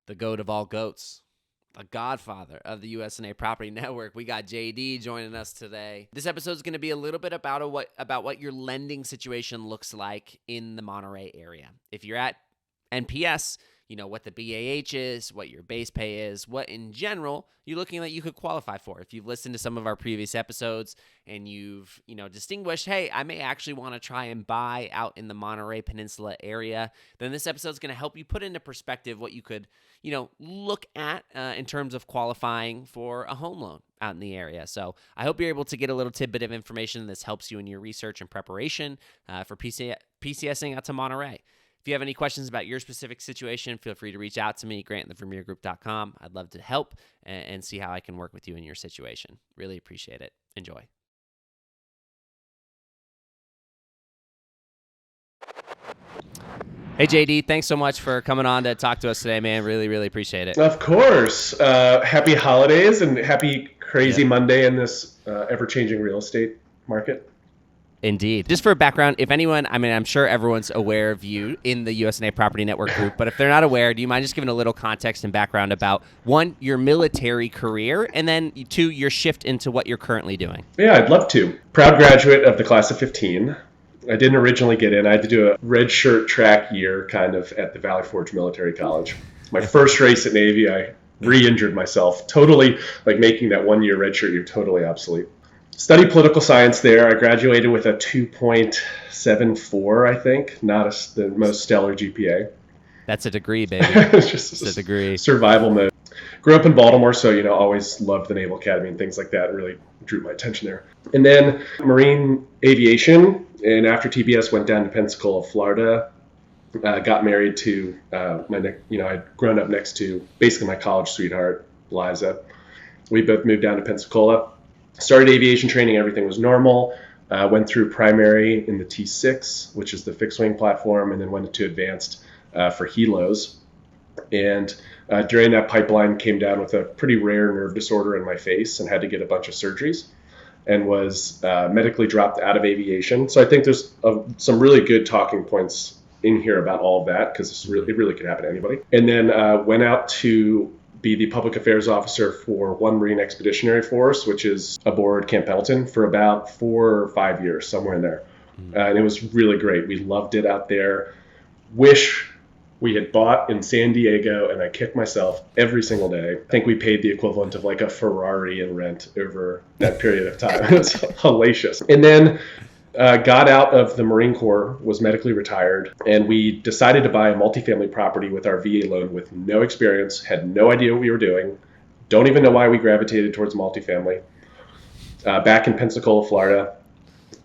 the goat of all goats, a godfather of the USNA Property Network. We got JD joining us today. This episode is going to be a little bit about what your lending situation looks like in the Monterey area. If you're at NPS, you know what the BAH is, what your base pay is, what in general you're looking that you could qualify for. If you've listened to some of our previous episodes and you've, distinguished, hey, I may actually want to try and buy out in the Monterey Peninsula area, then this episode is going to help you put into perspective what you could, look at in terms of qualifying for a home loan out in the area. So I hope you're able to get a little tidbit of information that helps you in your research and preparation for PCSing out to Monterey. If you have any questions about your specific situation, feel free to reach out to me, Grant at vermeergroup.com. I'd love to help and see how I can work with you in your situation. Really appreciate it. Enjoy. Hey, JD, thanks so much for coming on to talk to us today, man. Really, really appreciate it. Of course. Happy holidays and happy crazy Monday in this ever-changing real estate market. Indeed. Just for background, if anyone, I'm sure everyone's aware of you in the USNA Property Network Group, but if they're not aware, do you mind just giving a little context and background about, one, your military career, and then, two, your shift into what you're currently doing? Yeah, I'd love to. Proud graduate of the class of 15. I didn't originally get in. I had to do a red shirt track year kind of at the Valley Forge Military College. My first race at Navy, I re-injured myself, totally like making that 1 year red shirt year totally obsolete. Studied political science there. I graduated with a 2.74, I think. Not the most stellar GPA. That's a degree, baby. It's just a degree. Survival mode. Grew up in Baltimore, so, always loved the Naval Academy and things like that. It really drew my attention there. And then Marine aviation, and after TBS went down to Pensacola, Florida. Got married to, I'd grown up next to basically my college sweetheart, Liza. We both moved down to Pensacola. Started aviation training, everything was normal. Went through primary in the T6, which is the fixed wing platform, and then went into advanced for helos. And during that pipeline, came down with a pretty rare nerve disorder in my face and had to get a bunch of surgeries and was medically dropped out of aviation. So I think there's some really good talking points in here about all of that because it really could happen to anybody. And then went out to be the public affairs officer for 1 Marine Expeditionary Force, which is aboard Camp Pendleton, for about 4 or 5 years, somewhere in there. And it was really great. We loved it out there. Wish we had bought in San Diego, and I kick myself every single day. I think we paid the equivalent of like a Ferrari in rent over that period of time. It was hellacious. And then got out of the Marine Corps, was medically retired, and we decided to buy a multifamily property with our VA loan with no experience, had no idea what we were doing, don't even know why we gravitated towards multifamily, back in Pensacola, Florida.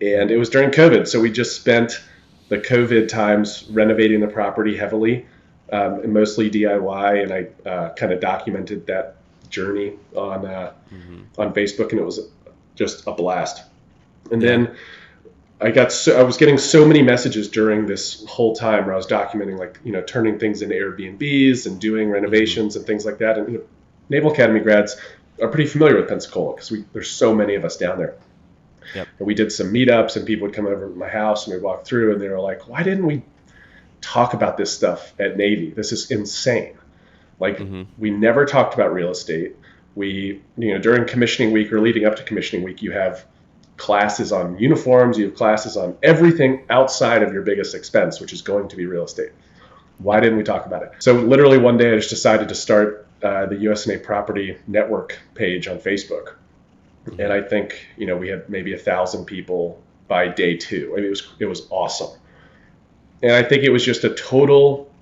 And it was during COVID, so we just spent the COVID times renovating the property heavily, mostly DIY, and I kind of documented that journey on Facebook, and it was just a blast. And then I was getting so many messages during this whole time where I was documenting, turning things into Airbnbs and doing renovations and things like that. And Naval Academy grads are pretty familiar with Pensacola because there's so many of us down there. Yep. And we did some meetups, and people would come over to my house and we'd walk through, and they were like, "Why didn't we talk about this stuff at Navy? This is insane." We never talked about real estate. We, during commissioning week or leading up to commissioning week, you have classes on uniforms, you have classes on everything outside of your biggest expense, which is going to be real estate. Why didn't we talk about it? So literally one day I just decided to start the USNA Property Network page on Facebook. And I think, we had maybe 1,000 people by day 2. I mean, it was awesome. And I think it was just a total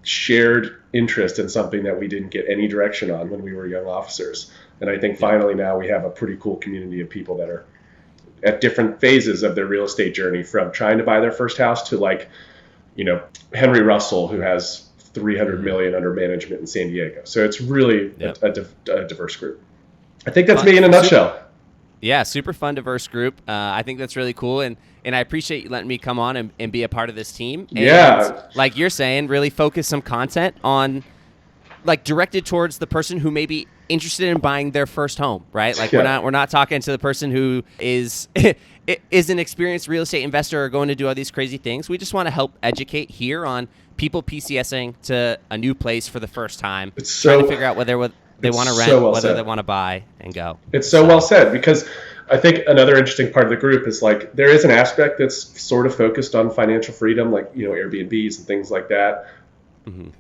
shared interest in something that we didn't get any direction on when we were young officers. And I think finally now we have a pretty cool community of people that are at different phases of their real estate journey, from trying to buy their first house to Henry Russell, who has 300 million under management in San Diego. So it's really a diverse group. I think that's me in a nutshell. Yeah, super fun, diverse group. I think that's really cool. And I appreciate you letting me come on and be a part of this team. And like you're saying, really focus some content on, directed towards the person who may be interested in buying their first home, right? We're not talking to the person who is an experienced real estate investor or going to do all these crazy things. We just want to help educate here on people PCSing to a new place for the first time, It's trying to so figure out whether they want to rent, so well whether said. they want to buy and go. It's so well said, because I think another interesting part of the group is like there is an aspect that's sort of focused on financial freedom, like, you know, Airbnbs and things like that. Mhm.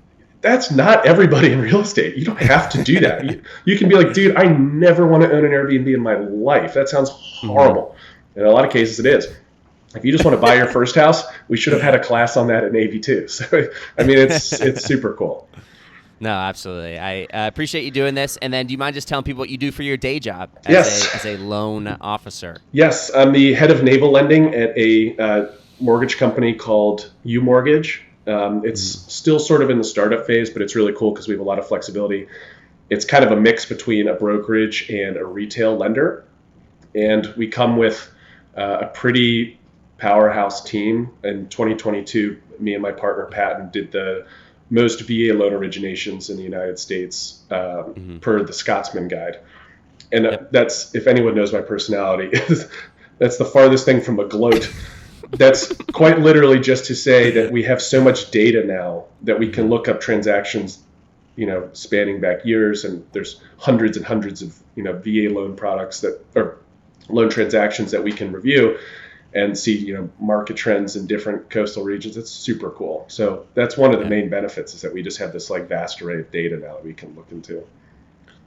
That's not everybody in real estate. You don't have to do that. You can be like, dude, I never want to own an Airbnb in my life. That sounds horrible. In a lot of cases, it is. If you just want to buy your first house, we should have had a class on that at Navy too. So, I mean, it's super cool. No, absolutely. I appreciate you doing this. And then do you mind just telling people what you do for your day job Yes. as a loan officer? Yes, I'm the head of naval lending at a mortgage company called UMortgage. It's still sort of in the startup phase, but it's really cool because we have a lot of flexibility. It's kind of a mix between a brokerage and a retail lender. And we come with a pretty powerhouse team. In 2022, me and my partner Patton did the most VA loan originations in the United States per the Scotsman Guide. And that's, if anyone knows my personality, that's the farthest thing from a gloat. That's quite literally just to say that we have so much data now that we can look up transactions, you know, spanning back years, and there's hundreds and hundreds of, you know, VA loan products that or loan transactions that we can review and see, you know, market trends in different coastal regions. It's super cool. So that's one of the main benefits, is that we just have this like vast array of data now that we can look into.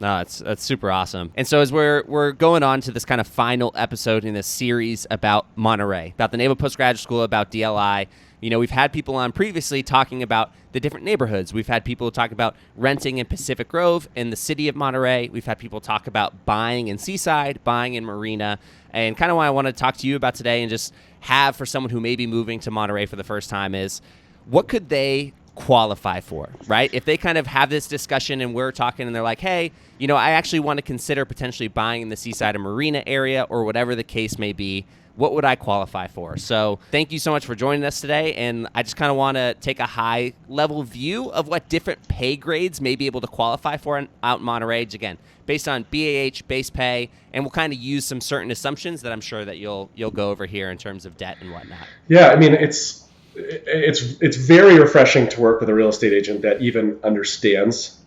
No, that's super awesome. And so as we're going on to this kind of final episode in this series about Monterey, about the Naval Postgraduate School, about DLI, you know, we've had people on previously talking about the different neighborhoods. We've had people talk about renting in Pacific Grove in the city of Monterey. We've had people talk about buying in Seaside, buying in Marina. And kind of what I want to talk to you about today, and just have for someone who may be moving to Monterey for the first time, is what could they qualify for, right? If they kind of have this discussion and we're talking and they're like, hey, you know, I actually want to consider potentially buying in the Seaside or Marina area, or whatever the case may be, what would I qualify for? So thank you so much for joining us today. And I just kind of want to take a high level view of what different pay grades may be able to qualify for out in Monterey, again, based on BAH, base pay, and we'll kind of use some certain assumptions that I'm sure that you'll go over here in terms of debt and whatnot. Yeah, I mean, it's very refreshing to work with a real estate agent that even understands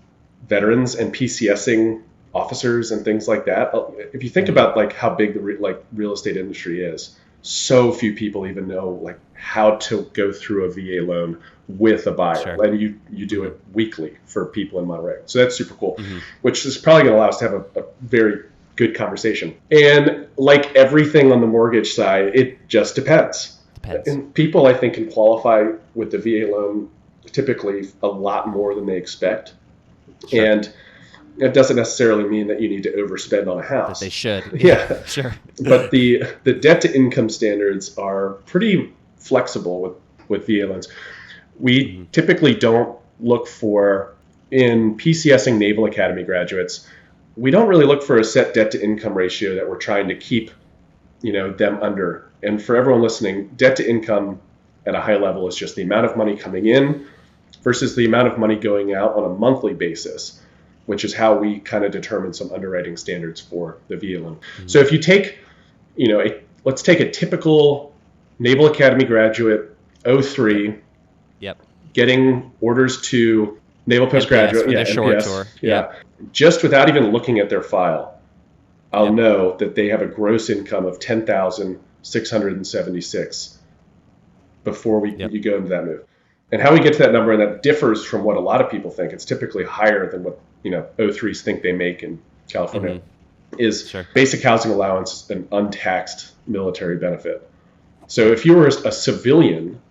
veterans and PCSing officers and things like that. If you think about like how big the real estate industry is, so few people even know like how to go through a VA loan with a buyer. Sure. And you do it weekly for people in Monterey. So that's super cool, which is probably going to allow us to have a very good conversation. And like everything on the mortgage side, it just depends. And people, I think, can qualify with the VA loan typically a lot more than they expect. Sure. And it doesn't necessarily mean that you need to overspend on a house. That they should. Yeah. Sure. But the debt to income standards are pretty flexible with VA loans. We typically don't look for, in PCSing Naval Academy graduates, we don't really look for a set debt to income ratio that we're trying to keep, you know, them under. And for everyone listening, debt to income at a high level is just the amount of money coming in versus the amount of money going out on a monthly basis, which is how we kind of determine some underwriting standards for the VA loan. So if you take, you know, let's take a typical Naval Academy graduate, 03, getting orders to Naval Postgraduate, for their short tour. Yeah. Just without even looking at their file, I'll know that they have a gross income of $10,676 before you go into that move. And how we get to that number, and that differs from what a lot of people think, it's typically higher than what, you know, 03s think they make in California, is basic housing allowance and untaxed military benefit. So if you were a civilian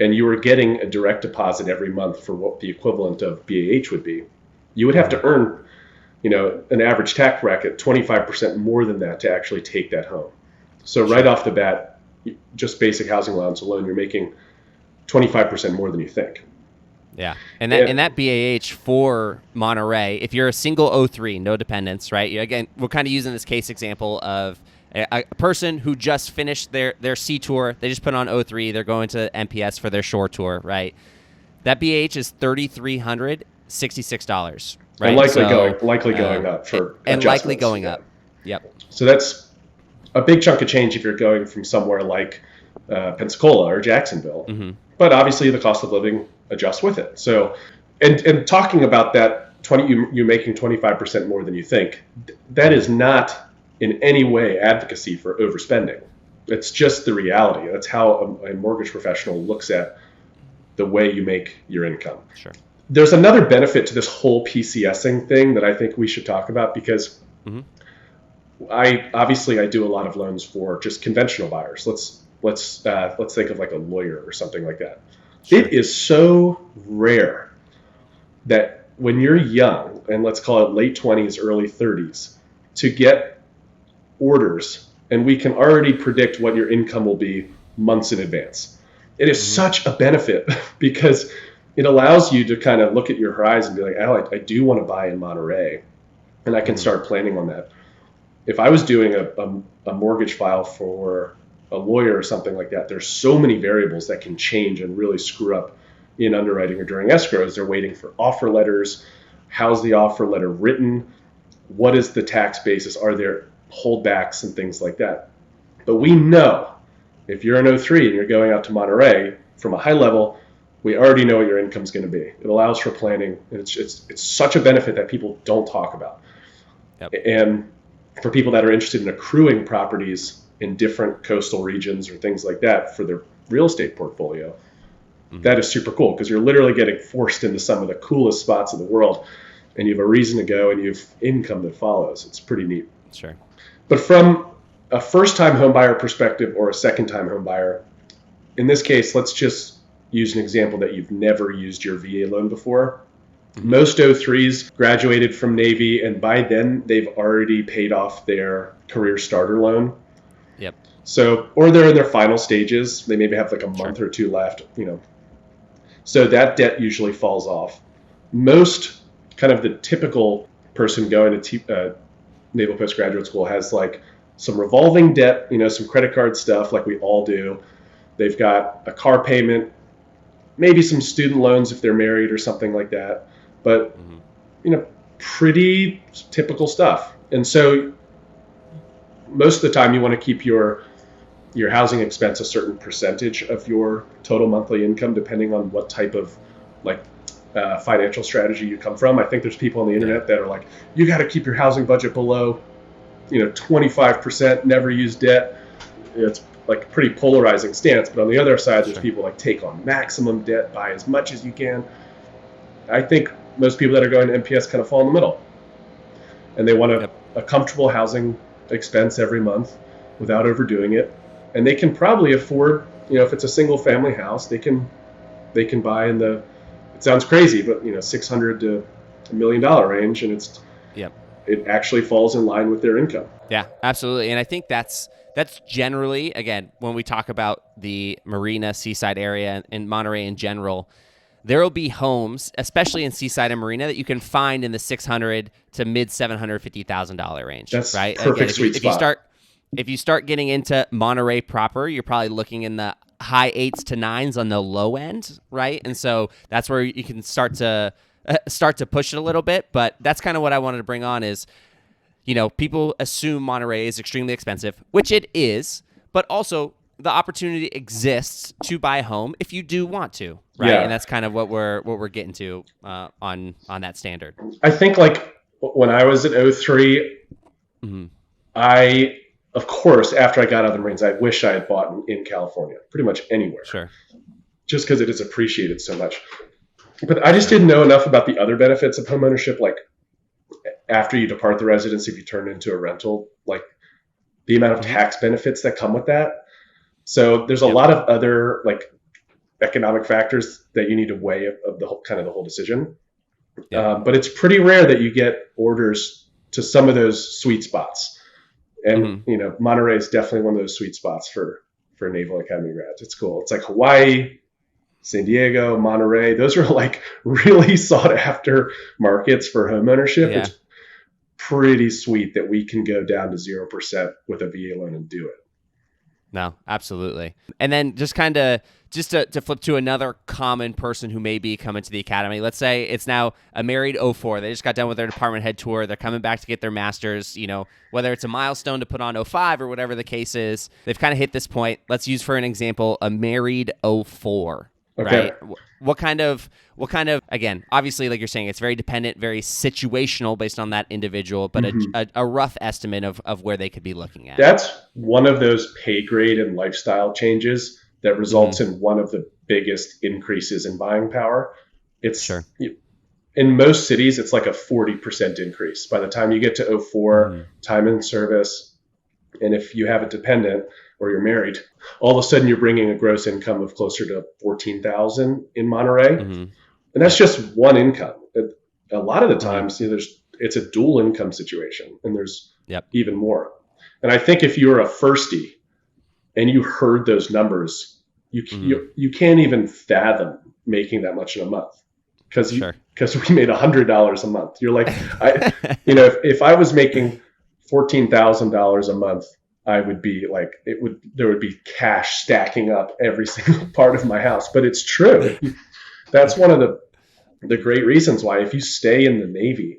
and you were getting a direct deposit every month for what the equivalent of BAH would be, you would have to earn, you know, an average tax bracket 25% more than that to actually take that home. So right off the bat, just basic housing allowance alone, you're making 25% more than you think. Yeah, and that BAH for Monterey, if you're a single 03, no dependents, right? Again, we're kind of using this case example of a person who just finished their sea tour. They just put on 03. They're going to MPS for their shore tour, right? That BAH is $3,366, right? And likely going up for and likely going up. Yep. So that's a big chunk of change if you're going from somewhere like Pensacola or Jacksonville but obviously the cost of living adjusts with it. So, and talking about that, you making 25% more than you think, that is not in any way advocacy for overspending. It's just the reality. That's how a mortgage professional looks at the way you make your income. Sure. There's another benefit to this whole PCSing thing that I think we should talk about, because I do a lot of loans for just conventional buyers. Let's think of like a lawyer or something like that. Sure. It is so rare that when you're young, and let's call it late 20s, early 30s, to get orders, and we can already predict what your income will be months in advance. It is such a benefit because it allows you to kind of look at your horizon and be like, oh, I do want to buy in Monterey, and I can start planning on that. If I was doing a mortgage file for a lawyer or something like that, there's so many variables that can change and really screw up in underwriting or during escrows. They're waiting for offer letters. How's the offer letter written? What is the tax basis? Are there holdbacks and things like that? But we know if you're an 03 and you're going out to Monterey, from a high level, we already know what your income's going to be. It allows for planning. And it's such a benefit that people don't talk about. Yep. And for people that are interested in accruing properties in different coastal regions or things like that for their real estate portfolio, that is super cool, because you're literally getting forced into some of the coolest spots in the world, and you have a reason to go, and you have income that follows. It's pretty neat. Sure. But from a first-time home buyer perspective or a second-time home buyer, in this case, let's just use an example that you've never used your VA loan before. Most 03s graduated from Navy, and by then they've already paid off their career starter loan. Yep. So, or they're in their final stages. They maybe have like a month or two left, So that debt usually falls off. Most kind of the typical person going to Naval Postgraduate School has like some revolving debt, some credit card stuff like we all do. They've got a car payment, maybe some student loans if they're married or something like that. But, pretty typical stuff. And so most of the time you want to keep your housing expense a certain percentage of your total monthly income, depending on what type of financial strategy you come from. I think there's people on the internet that are like, you got to keep your housing budget below 25%, never use debt. It's like a pretty polarizing stance. But on the other side, there's people like take on maximum debt, buy as much as you can. I think most people that are going to MPS kind of fall in the middle, and they want a comfortable housing expense every month without overdoing it. And they can probably afford, if it's a single family house, they can buy in the, it sounds crazy, but $600 to $1 million range, and it actually falls in line with their income. Yeah, absolutely. And I think that's generally, again, when we talk about the Marina Seaside area and Monterey in general, there will be homes, especially in Seaside and Marina, that you can find in the $600,000 to mid $750,000 range. That's right. Perfect. Again, sweet spot. If you start getting into Monterey proper, you're probably looking in the high 8s to 9s on the low end, right? And so that's where you can start to push it a little bit. But that's kind of what I wanted to bring on is, people assume Monterey is extremely expensive, which it is, but also the opportunity exists to buy a home if you do want to, right? Yeah. And that's kind of what we're getting to on that standard. I think like when I was at 03, of course, after I got out of the Marines, I wish I had bought in California, pretty much anywhere. Sure. Just because it is appreciated so much. But I just didn't know enough about the other benefits of homeownership, like after you depart the residence, if you turn it into a rental, like the amount of tax benefits that come with that. So there's a lot of other like economic factors that you need to weigh of the whole decision. But it's pretty rare that you get orders to some of those sweet spots. And, Monterey is definitely one of those sweet spots for Naval Academy grads. It's cool. It's like Hawaii, San Diego, Monterey. Those are like really sought after markets for homeownership. Yeah. It's pretty sweet that we can go down to 0% with a VA loan and do it. No, absolutely. And then just to flip to another common person who may be coming to the academy. Let's say it's now a married 04. They just got done with their department head tour. They're coming back to get their master's, whether it's a milestone to put on 05 or whatever the case is. They've kind of hit this point. Let's use for an example, a married 04. Okay. right? What kind of, again, obviously, like you're saying, it's very dependent, very situational based on that individual, but a rough estimate of where they could be looking at. That's one of those pay grade and lifestyle changes that results in one of the biggest increases in buying power. It's in most cities, it's like a 40% increase by the time you get to 04, time in service. And if you have a dependent or you're married, all of a sudden you're bringing a gross income of closer to $14,000 in Monterey. And that's just one income. A lot of the times, it's a dual income situation, and there's even more. And I think if you're a firstie and you heard those numbers, you can't even fathom making that much in a month because we made $100 a month. You're like, if I was making $14,000 a month, I would be like, there would be cash stacking up every single part of my house. But it's true. That's one of the great reasons why if you stay in the Navy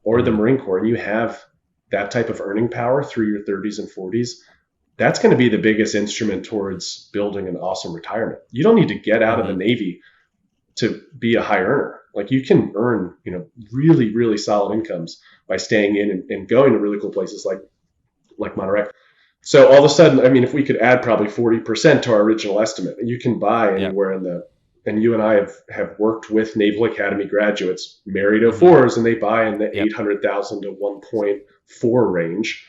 or the Marine Corps and you have that type of earning power through your 30s and 40s, that's going to be the biggest instrument towards building an awesome retirement. You don't need to get out of the Navy to be a high earner. Like you can earn, really, really solid incomes by staying in and going to really cool places like Monterey. So all of a sudden, I mean, if we could add probably 40% to our original estimate, you can buy anywhere and you and I have worked with Naval Academy graduates, married 04s, and they buy in the 800,000 to 1.4 range.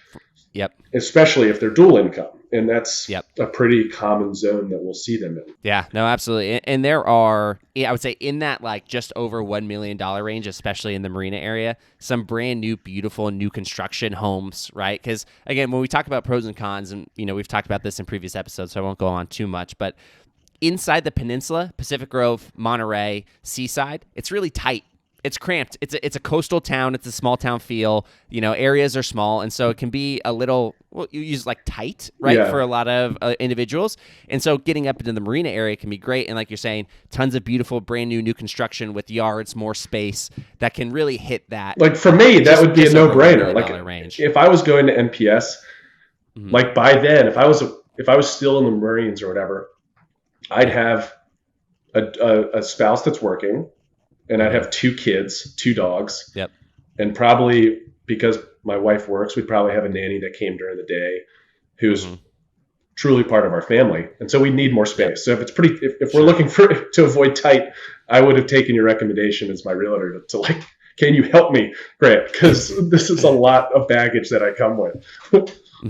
Yep. Especially if they're dual income. And that's a pretty common zone that we'll see them in. Yeah, no, absolutely. And there are, I would say in that like just over $1 million range, especially in the marina area, some brand new, beautiful new construction homes, right? Because again, when we talk about pros and cons, and we've talked about this in previous episodes, so I won't go on too much, but inside the peninsula, Pacific Grove, Monterey, Seaside, it's really tight. It's cramped. It's a coastal town. It's a small town feel. Areas are small, and so it can be a little. Well, you use like tight, right, for a lot of individuals. And so getting up into the marina area can be great. And like you're saying, tons of beautiful, brand new construction with yards, more space that can really hit that. Like for me, that would be a no-brainer. Like range. If I was going to NPS, like by then, if I was still in the Marines or whatever, I'd have a spouse that's working. And I'd have 2 kids, 2 dogs. Yep. And probably because my wife works, we'd probably have a nanny that came during the day who's truly part of our family. And so we need more space. So if it's if we're looking to avoid tight, I would have taken your recommendation as my realtor to like, can you help me, Grant? Because this is a lot of baggage that I come with.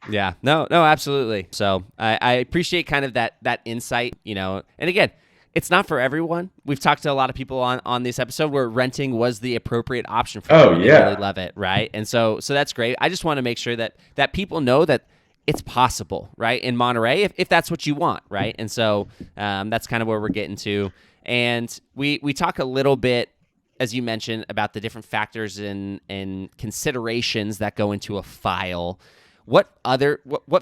Yeah, no, absolutely. So I appreciate kind of that insight, and again, it's not for everyone. We've talked to a lot of people on this episode where renting was the appropriate option for them. They really love it, right? And so that's great. I just want to make sure that people know that it's possible, right, in Monterey if that's what you want, right? And so that's kind of where we're getting to. And we talk a little bit, as you mentioned, about the different factors and considerations that go into a file. What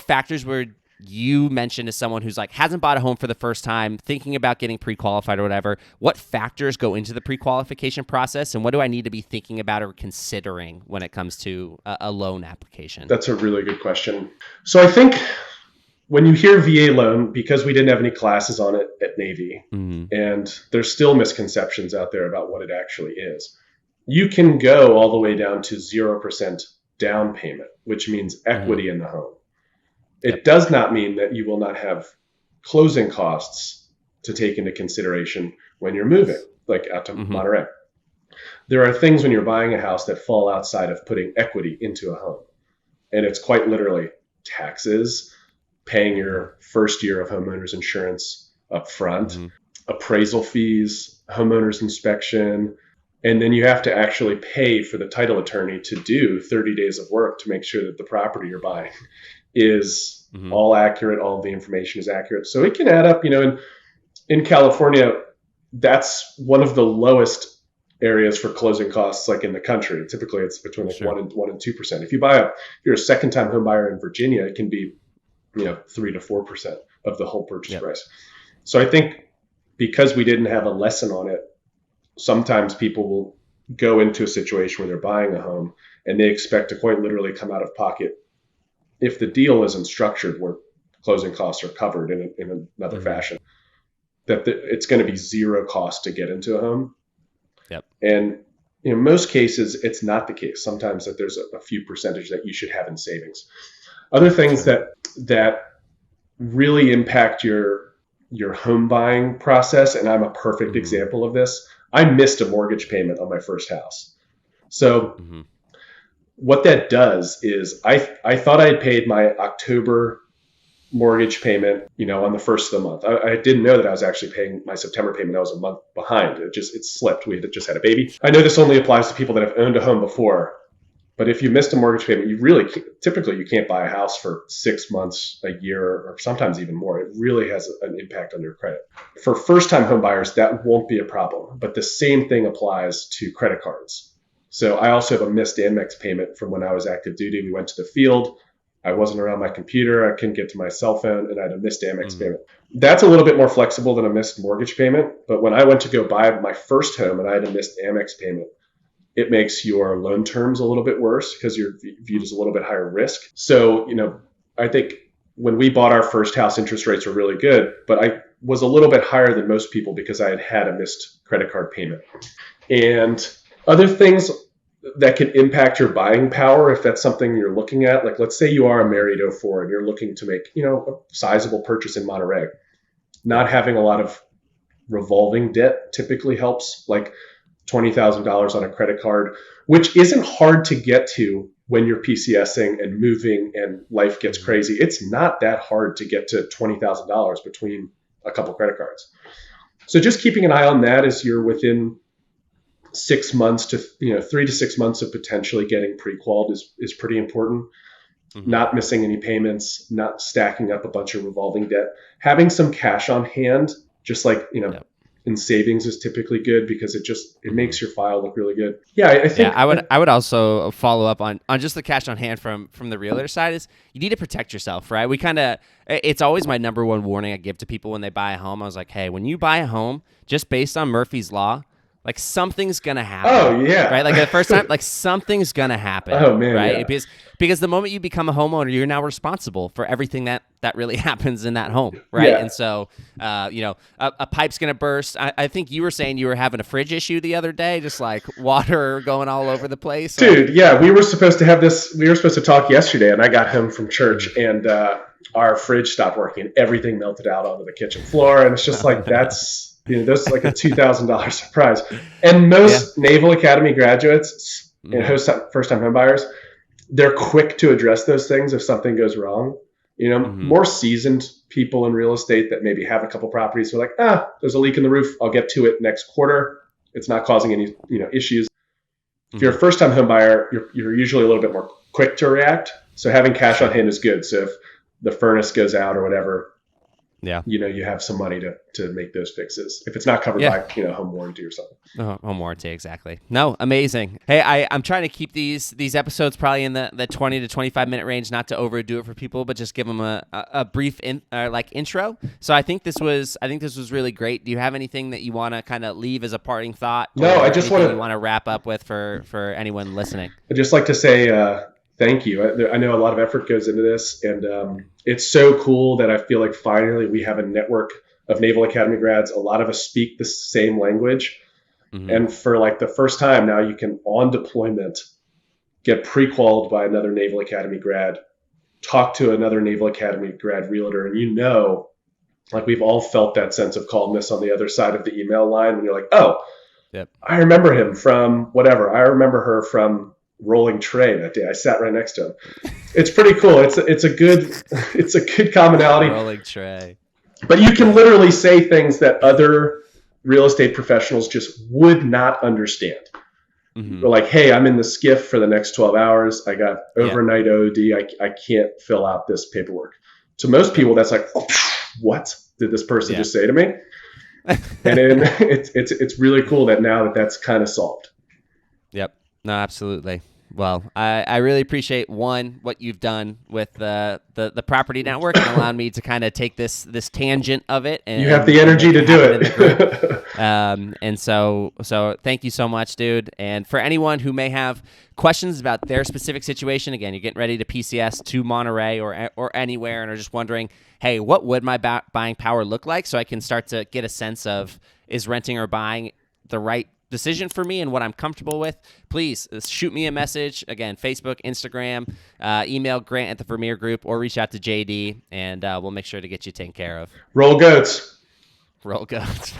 factors were you mentioned as someone who's like hasn't bought a home for the first time, thinking about getting pre-qualified or whatever? What factors go into the pre-qualification process, and what do I need to be thinking about or considering when it comes to a loan application? That's a really good question. So I think when you hear VA loan, because we didn't have any classes on it at Navy, and there's still misconceptions out there about what it actually is, you can go all the way down to 0% down payment, which means equity in the home. It does not mean that you will not have closing costs to take into consideration when you're moving, like out to Monterey. There are things when you're buying a house that fall outside of putting equity into a home. And it's quite literally taxes, paying your first year of homeowners insurance up front, appraisal fees, homeowners inspection, and then you have to actually pay for the title attorney to do 30 days of work to make sure that the property you're buying is all accurate, all of the information is accurate. So it can add up, in California, that's one of the lowest areas for closing costs like in the country. Typically it's between 1% and 2%. If you're a second time home buyer in Virginia, it can be 3 to 4% of the whole purchase price. So I think because we didn't have a lesson on it, sometimes people will go into a situation where they're buying a home and they expect to quite literally come out of pocket if the deal isn't structured where closing costs are covered in another fashion. that it's going to be zero cost to get into a home. Yep. And in most cases, it's not the case. Sometimes that there's a few percentage that you should have in savings. Other things that really impact your home buying process, and I'm a perfect example of this. I missed a mortgage payment on my first house. So what that does is I thought I had paid my October mortgage payment, on the first of the month. I didn't know that I was actually paying my September payment. I was a month behind. It slipped. We just had a baby. I know this only applies to people that have owned a home before, but if you missed a mortgage payment, typically you can't buy a house for 6 months, a year, or sometimes even more. It really has an impact on your credit. For first-time home buyers, that won't be a problem, but the same thing applies to credit cards. So I also have a missed Amex payment from when I was active duty. We went to the field. I wasn't around my computer. I couldn't get to my cell phone, and I had a missed Amex payment. That's a little bit more flexible than a missed mortgage payment. But when I went to go buy my first home and I had a missed Amex payment, it makes your loan terms a little bit worse because you're viewed as a little bit higher risk. So, I think when we bought our first house, interest rates were really good, but I was a little bit higher than most people because I had a missed credit card payment. And other things that can impact your buying power, if that's something you're looking at, like let's say you are a married 04 and you're looking to make, a sizable purchase in Monterey. Not having a lot of revolving debt typically helps, like $20,000 on a credit card, which isn't hard to get to when you're PCSing and moving and life gets crazy. It's not that hard to get to $20,000 between a couple credit cards. So just keeping an eye on that as you're within 6 months to 3 to 6 months of potentially getting pre-qualified is pretty important. Not missing any payments, not stacking up a bunch of revolving debt, having some cash on hand, just like in savings is typically good because it makes your file look really good. Yeah, I think. Yeah, I would also follow up on just the cash on hand from the realtor side is you need to protect yourself, right? It's always my number one warning I give to people when they buy a home. I was like, hey, when you buy a home, just based on Murphy's Law, like something's gonna happen. Oh yeah, right. Like the first time, like something's gonna happen. Oh man, right? Yeah. Because the moment you become a homeowner, you're now responsible for everything that really happens in that home, right? Yeah. And so, a pipe's gonna burst. I think you were saying you were having a fridge issue the other day, just like water going all over the place. Dude, yeah, we were supposed to have this. We were supposed to talk yesterday, and I got home from church, and our fridge stopped working, and everything melted out onto the kitchen floor, and it's just like that's. That's like a $2,000 surprise. And most Naval Academy graduates and first-time home buyers, they're quick to address those things if something goes wrong. More seasoned people in real estate that maybe have a couple properties are like, there's a leak in the roof. I'll get to it next quarter. It's not causing any issues. If you're a first-time home buyer, you're usually a little bit more quick to react. So having cash on hand is good. So if the furnace goes out or whatever, you have some money to make those fixes if it's not covered by home warranty or something. Home warranty, exactly. No, amazing. Hey, I'm trying to keep these episodes probably in the 20 to 25 minute range, not to overdo it for people, but just give them a brief intro. So I think this was really great. Do you have anything that you want to kind of leave as a parting thought? No, I just want to wrap up with for anyone listening. I'd just like to say thank you. I know a lot of effort goes into this, and it's so cool that I feel like finally we have a network of Naval Academy grads. A lot of us speak the same language. And for like the first time now, you can on deployment get pre-qualified by another Naval Academy grad, talk to another Naval Academy grad realtor, and like we've all felt that sense of calmness on the other side of the email line when you're like, I remember him from whatever. I remember her from Rolling Tray that day. I sat right next to him. It's pretty cool. It's a good commonality. Rolling Tray. But you can literally say things that other real estate professionals just would not understand. They're like, hey, I'm in the skiff for the next 12 hours. I got overnight OD. I can't fill out this paperwork. To most people, that's like, what did this person just say to me? And then it's really cool that now that's kind of solved. Yep. No, absolutely. Well, I really appreciate what you've done with the property network and allowing me to kind of take this tangent of it. And you have the energy to do it. And so thank you so much, dude. And for anyone who may have questions about their specific situation, again, you're getting ready to PCS to Monterey or anywhere and are just wondering, hey, what would my buying power look like, so I can start to get a sense of, is renting or buying the right decision for me and what I'm comfortable with, please shoot me a message. Again, Facebook, Instagram, email Grant at the Vermeer Group, or reach out to JD, and we'll make sure to get you taken care of. Roll goats. Roll goats.